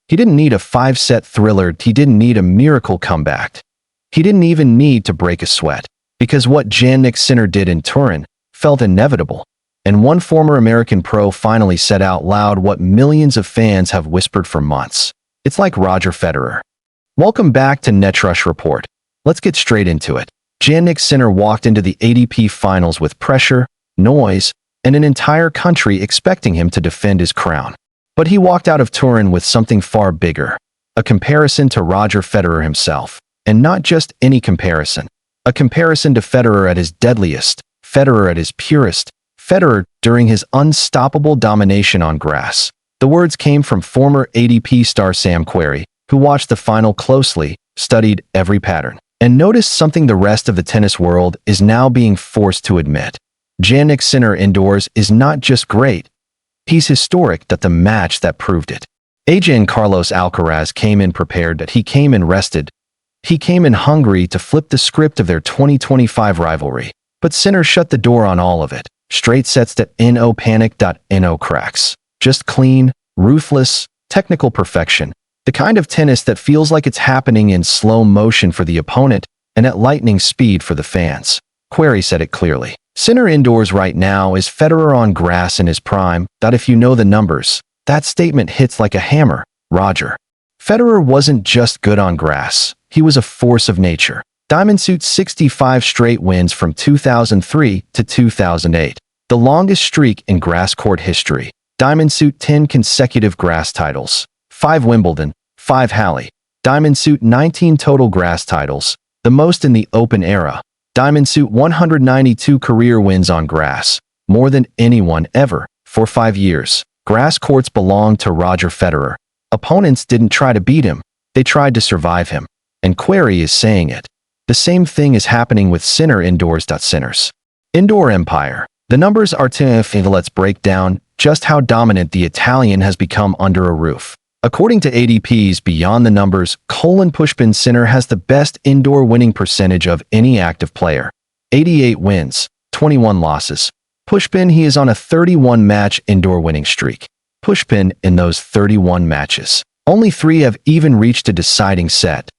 He didn't need a 5-set thriller, he didn't need a miracle comeback. He didn't even need to break a sweat, because what Jannik Sinner did in Turin felt inevitable. And one former American pro finally said out loud what millions of fans have whispered for months. It's like Roger Federer. Welcome back to Netrush Report. Let's get straight into it. Jannik Sinner walked into the ATP Finals with pressure, noise, and an entire country expecting him to defend his crown. But he walked out of Turin with something far bigger, a comparison to Roger Federer himself. And not just any comparison. A comparison to Federer at his deadliest, Federer at his purest, Federer during his unstoppable domination on grass. The words came from former ATP star Sam Querrey, who watched the final closely, studied every pattern, and noticed something the rest of the tennis world is now being forced to admit. Jannik Sinner indoors is not just great, he's historic. That the match that proved it. AJ Carlos Alcaraz came in prepared, that he came in rested. He came in hungry to flip the script of their 2025 rivalry. But Sinner shut the door on all of it. Straight sets to no panic. No cracks. Just clean, ruthless, technical perfection. The kind of tennis that feels like it's happening in slow motion for the opponent and at lightning speed for the fans. Querrey said it clearly. Sinner indoors right now is Federer on grass in his prime. If you know the numbers, that statement hits like a hammer. Roger. Federer wasn't just good on grass. He was a force of nature. Diamond Suit 65 straight wins from 2003 to 2008. The longest streak in grass court history. Diamond Suit 10 consecutive grass titles. 5 Wimbledon, 5 Halle. Diamond Suit 19 total grass titles, the most in the Open era. Diamond Suit 192 career wins on grass, more than anyone ever. For 5 years, grass courts belonged to Roger Federer. Opponents didn't try to beat him, they tried to survive him. And Querrey is saying it. The same thing is happening with Sinner indoors. Sinner's indoor empire. The numbers are let's break down just how dominant the Italian has become under a roof. According to ADP's Beyond the Numbers, Pushpin Sinner has the best indoor winning percentage of any active player. 88 wins, 21 losses. Pushpin, he is on a 31-match indoor winning streak. Pushpin, in those 31 matches, only 3 have even reached a deciding set.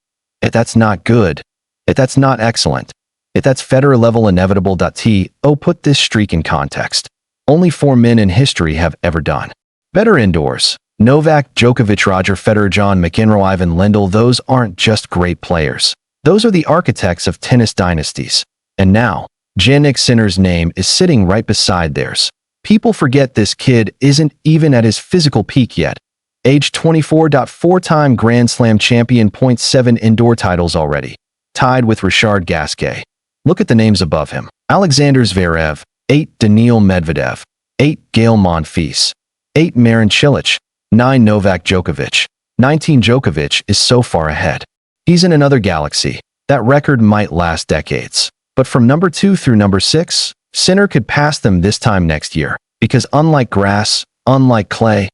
If that's not good, if that's not excellent, if that's Federer level inevitable. Put this streak in context. Only 4 men in history have ever done better indoors. Novak Djokovic, Roger Federer, John McEnroe, Ivan Lendl. Those aren't just great players. Those are the architects of tennis dynasties. And now, Jannik Sinner's name is sitting right beside theirs. People forget this kid isn't even at his physical peak yet. Age 24. 4-time Grand Slam champion. 7 indoor titles already. Tied with Richard Gasquet. Look at the names above him. Alexander Zverev. 8 Daniil Medvedev. 8 Gael Monfils. 8 Marin Cilic. 9 Novak Djokovic. 19 Djokovic is so far ahead. He's in another galaxy. That record might last decades. But from number 2 through number 6, Sinner could pass them this time next year. Because unlike grass, unlike clay,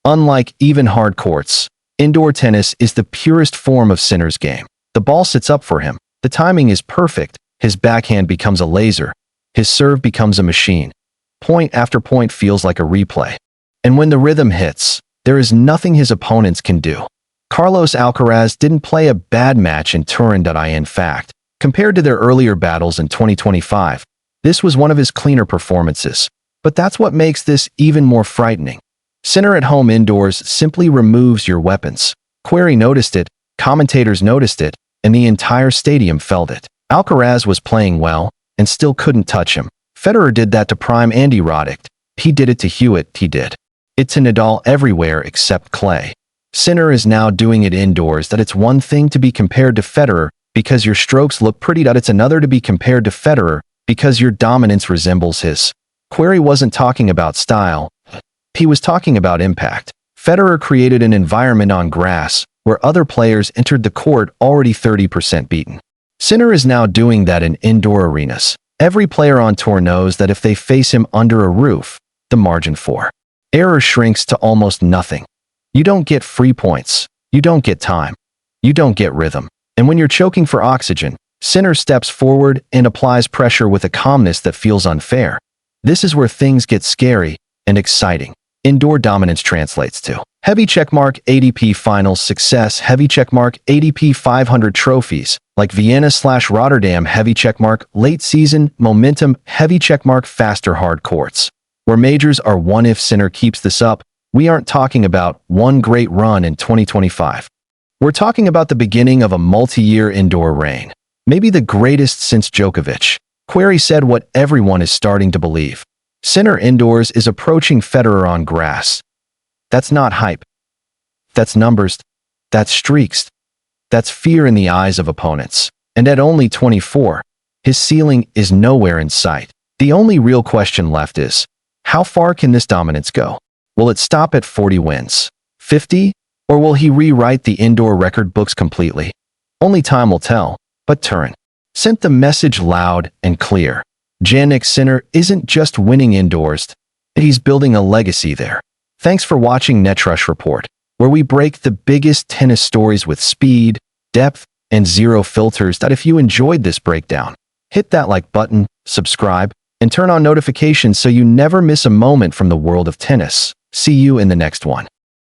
unlike even hard courts, indoor tennis is the purest form of Sinner's game. The ball sits up for him. The timing is perfect. His backhand becomes a laser. His serve becomes a machine. Point after point feels like a replay. And when the rhythm hits, there is nothing his opponents can do. Carlos Alcaraz didn't play a bad match in Turin. In fact, compared to their earlier battles in 2025, this was one of his cleaner performances. But that's what makes this even more frightening. Sinner at home indoors simply removes your weapons. Querrey noticed it, commentators noticed it, and the entire stadium felt it. Alcaraz was playing well, and still couldn't touch him. Federer did that to prime Andy Roddick. He did it to Hewitt. He did it to Nadal everywhere except clay. Sinner is now doing it indoors. It's one thing to be compared to Federer because your strokes look pretty. It's another to be compared to Federer because your dominance resembles his. Querrey wasn't talking about style. He was talking about impact. Federer created an environment on grass where other players entered the court already 30% beaten. Sinner is now doing that in indoor arenas. Every player on tour knows that if they face him under a roof, the margin for error shrinks to almost nothing. You don't get free points. You don't get time. You don't get rhythm. And when you're choking for oxygen, Sinner steps forward and applies pressure with a calmness that feels unfair. This is where things get scary and exciting. Indoor dominance translates to Heavy checkmark ATP Finals success. Heavy checkmark ATP 500 trophies, like Vienna/Rotterdam. Heavy checkmark late season momentum. Heavy checkmark faster hard courts, where majors are won. If Sinner keeps this up, we aren't talking about one great run in 2025. We're talking about the beginning of a multi-year indoor reign, maybe the greatest since Djokovic. Querrey said what everyone is starting to believe. Sinner indoors is approaching Federer on grass. That's not hype. That's numbers. That's streaks. That's fear in the eyes of opponents. And at only 24, his ceiling is nowhere in sight. The only real question left is, how far can this dominance go? Will it stop at 40 wins, 50, or will he rewrite the indoor record books completely? Only time will tell, but Turin sent the message loud and clear. Jannik Sinner isn't just winning indoors, he's building a legacy there. Thanks for watching NetRush Report, where we break the biggest tennis stories with speed, depth, and zero filters. If you enjoyed this breakdown, hit that like button, subscribe, and turn on notifications so you never miss a moment from the world of tennis. See you in the next one.